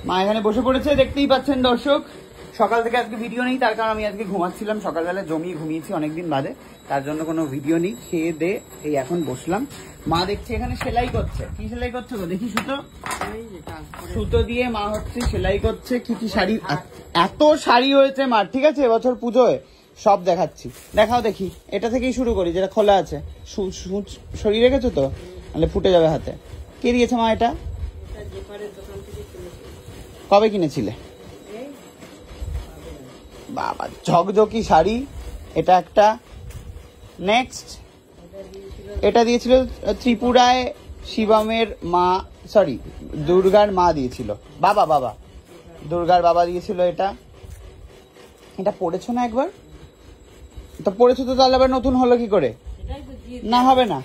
মা এখানে বসে পড়েছে, দেখতেই পাচ্ছেন দর্শক। সকাল থেকে আজকে ভিডিও নেই, তার কারণ আমি আজকে ঘুমাচ্ছিলাম, সকালবেলা জমিয়ে ঘুমিয়েছি অনেকদিন বাদে, তার জন্য কোনো ভিডিও নেই। খেয়ে দে এই এখন বসলাম। মা দেখছি এখানে সেলাই করছে। কি সেলাই করছে গো? দেখি সুতো, সুতো দিয়ে মা হচ্ছে সেলাই করছে। কি কি শাড়ি, এত শাড়ি হয়েছে মার, ঠিক আছে এবছর পুজোয় সব দেখাচ্ছি। দেখাও দেখি, এটা থেকেই শুরু করি যেটা খোলা আছে। সরিয়ে রেখেছো তো, তাহলে ফুটে যাবে হাতে। কে দিয়েছে মা এটা? কবে কিনেছিলে? বাবা ঝকঝকি শাড়ি, এটা একটা। নেক্সট এটা দিয়েছিল ত্রিপুরায় শিবমের মা, সরি দুর্গার মা দিয়েছিল। বাবা বাবা দুর্গার বাবা দিয়েছিল এটা। এটা পড়েছো না একবার? তো পড়েছো তো, তাহলে আবার নতুন হলো কি করে? না হবে না।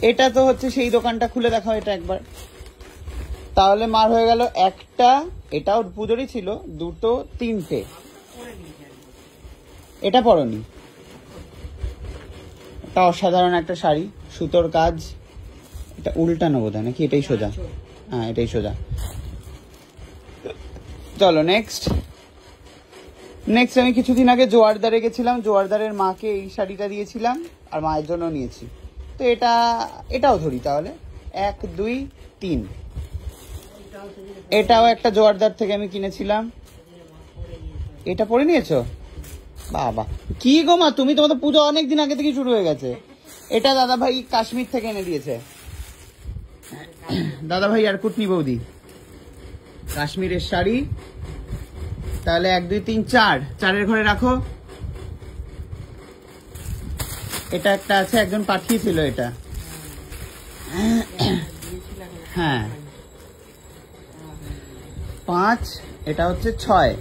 এটা তো হচ্ছে সেই দোকানটা, খুলে দেখাও এটা একবার। তাহলে মার হয়ে গেল একটা, এটাও পুজোরই ছিল, দুটো, তিনটে। এটা পরনি। এটা অসাধারণ একটা শাড়ি, সুতোর কাজ। এটা উল্টানো বোধ হয় নাকি? এটাই সোজা। হ্যাঁ এটাই সোজা। চলো নেক্সট। আমি কিছুদিন আগে জোয়ারদারে গেছিলাম, জোয়ারদারের মাকে এই শাড়িটা দিয়েছিলাম আর মায়ের জন্য নিয়েছি। তো এটাও ধরি তাহলে, 1 2 3। এটাও একটা জোয়ারদার থেকে আমি কিনেছিলাম। এটা পরে নিয়েছো? বাবা কি গো মা, তুমি তোমাদের পুজো অনেকদিন আগে থেকে শুরু হয়ে গেছে। এটা দাদা ভাই কাশ্মীর থেকে এনে দিয়েছে, দাদা ভাই আর কুটনি বৌদি কাশ্মীরের শাড়ি। তাহলে 1 2 3 4, 4-এর ঘরে রাখো। এটা একটা আছে, একজন পাঠিয়েছিল এটা। হ্যাঁ 5, এটা হচ্ছে 6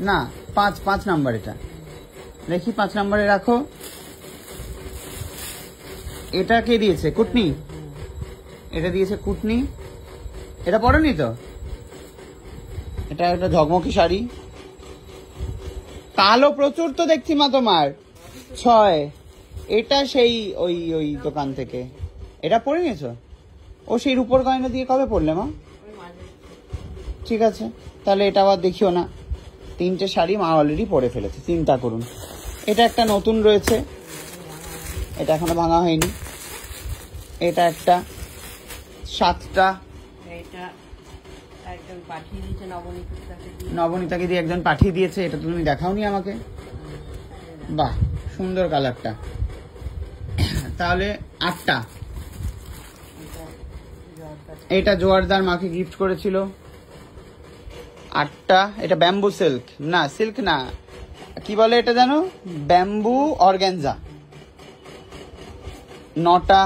না 5 নাম্বার। এটা দেখি 5 নাম্বারে রাখো। এটা কে দিয়েছে? কুটনি। এটা দিয়েছে কুটনি। এটা পড়েনি তো? এটা একটা ঝকমকি শাড়ি, কালো প্রচুর তো দেখছি মা তোমার। 6, এটা সেই ওই দোকান থেকে। এটা পরে নিয়েছো? ও সেই রূপোর গয়না দিয়ে কবে পরলে মা? ঠিক আছে তাহলে এটা আবার দেখিও না। 3টে শাড়ি মা অলরেডি পরে ফেলেছে, চিন্তা করুন। এটা একটা নতুন রয়েছে, এটা এখনো ভাঙা হয়নি। এটা একটা 7টা, নবনীতাকে দিয়ে একজন পাঠিয়ে দিয়েছে। এটা তুমি দেখাওনি আমাকে। বাহ সুন্দর কালারটা। তাহলে 8টা। এটা জোয়ারদার মাকে গিফট করেছিল। 8টা। এটা ব্যাম্বু সিল্ক, না সিল্ক না, কি বলে এটা জানো? Bamboo organza. 9টা।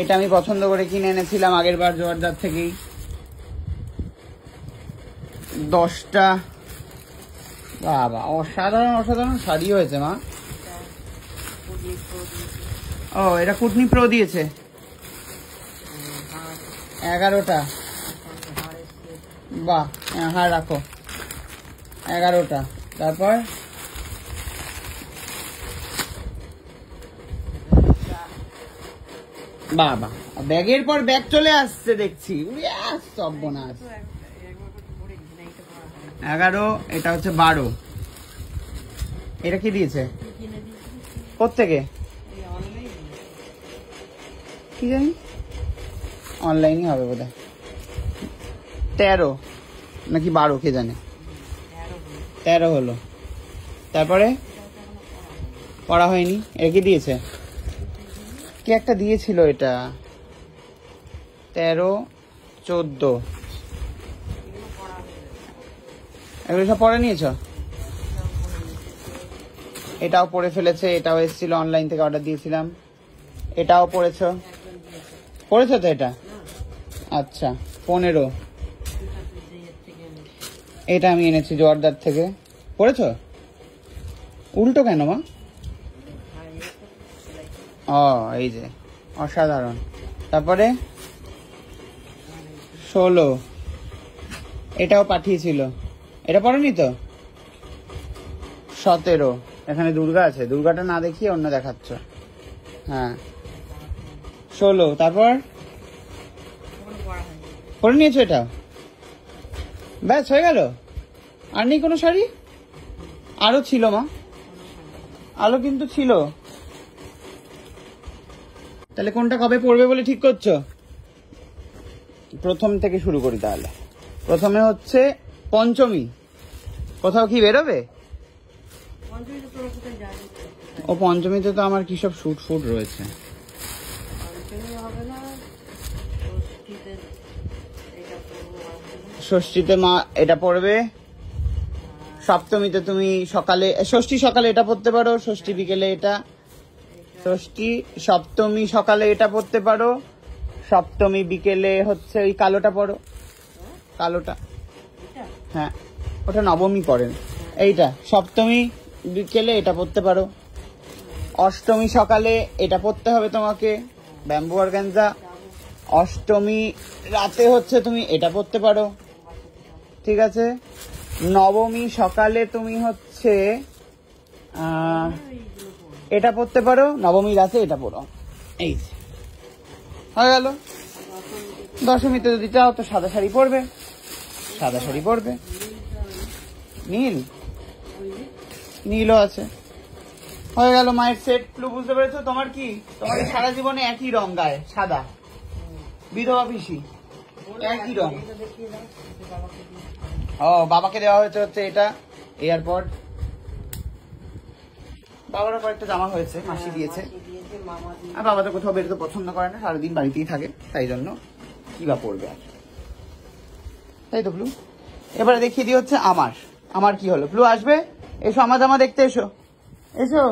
এটা আমি পছন্দ করে কিনে এনেছিলাম আগের বার জোয়ারদার থেকেই। 10টা। বাবা অসাধারণ শাড়ি হয়েছে মা। ও এটা কুটনি প্রো দিয়েছে। 11টা। বাহ হ্যাঁ রাখো 11টা। তারপর বাবা ব্যাগের পর ব্যাগ চলে আসছে দেখছি। 11, এটা হচ্ছে 12। এটা কি দিয়েছে? কোত্থেকে কি জানি, অনলাইনই হবে বোধ হয়। 13 নাকি 12 কে জানে। 13 হলো। তারপরে পড়া হয়নি। এর কি দিয়েছে? কি একটা দিয়েছিল এটা। 13 14, এগুলো সব পড়ে নিয়েছ? এটাও পড়ে ফেলেছে। এটাও এসেছিল অনলাইন থেকে, অর্ডার দিয়েছিলাম। এটাও পড়েছো তো এটা? আচ্ছা 15। এটা আমি এনেছি জোয়ারদার থেকে। পড়েছো? উল্টো কেন মা? ও এই যে অসাধারণ। তারপরে 16, এটাও পাঠিয়েছিল। এটা পড়েনি তো? 17, এখানে দুর্গা আছে, দুর্গাটা না দেখিয়ে অন্য দেখাচ্ছ। হ্যাঁ 16। তারপর পরে নিয়েছো এটা? ব্যাস হয়ে গেল? আর নেই কোনো শাড়ি? আরো ছিল মা, আরো কিন্তু ছিল। তাহলে কোনটা কবে পড়বে বলে ঠিক করছো? প্রথম থেকে শুরু করি তাহলে। প্রথমে হচ্ছে পঞ্চমী। কোথাও কি বেরোবে? ও পঞ্চমীতে তো আমার কি সব শুট ফুট রয়েছে। ষষ্ঠীতে মা এটা পড়বে। সপ্তমীতে তুমি সকালে, ষষ্ঠী সকালে এটা পড়তে পারো, ষষ্ঠী বিকেলে এটা। ষষ্ঠী সপ্তমী সকালে এটা পড়তে পারো, সপ্তমী বিকেলে হচ্ছে ওই কালোটা পড়ো, কালোটা। হ্যাঁ ওটা নবমী পড়েন। এইটা সপ্তমী বিকেলে এটা পড়তে পারো। অষ্টমী সকালে এটা পড়তে হবে তোমাকে, ব্যাম্বু অর্গানজা। অষ্টমী রাতে হচ্ছে তুমি এটা পড়তে পারো, ঠিক আছে। নবমী সকালে তুমি হচ্ছে এটা পড়তে পারো, নবমী রাতে এটা পড়ো। এই হয়ে গেল। দশমীতে যদি চাও তো সাদা শাড়ি পরবে, সাদা শাড়ি পরবে। নীল, নীলও আছে। হয়ে গেল মায়ের সেট। ক্লু বুঝতে পেরেছো? তোমার কি, তোমার সারা জীবনে একই রং গায়ে, সাদা। বিধবা পিসি একই রং। ও বাবাকে দেওয়া হয়েছে হচ্ছে এটা এয়ারপড। বাবারও কয়েকটা জামা হয়েছে, মাসি দিয়েছে। আর বাবা তো কোথাও বেরোতে পছন্দ করে না, সারাদিন বাড়িতেই থাকে, তাই জন্য কি বা পড়বে আর, তাই তো ব্লু। এবারে দেখিয়ে দিয়ে হচ্ছে আমার কি হলো। ব্লু আসবে, এসো আমার জামা দেখতে, এসো এসো।